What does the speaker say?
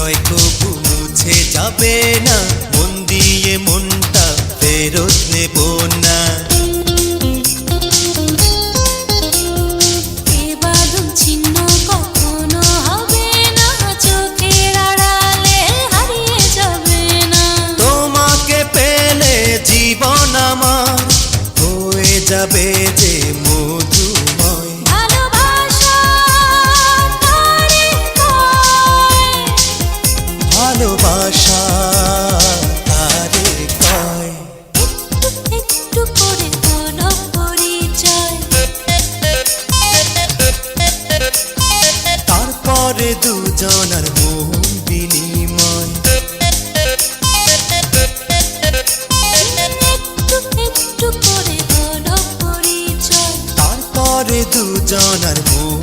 পরিচয় কবু মুছে যাবে না, মন দিয়ে মনটা ফেরত নেব না। এ বাঁধন ছিন্ন কখনো হবে না, চোখের আড়ালে হারিয়ে যাবে না। তোমাকে পেলে জীবন আমার হয়ে যাবে যে মধুময়। ভালোবাসা তারে কয়, ভালোবাসা তারে কয়। একটু একটু করে হলো পরিচয়। তারপরে দুজনার মন বিনিময়। একটু একটু করে হলো পরিচয়। তারপরে দুজনার মন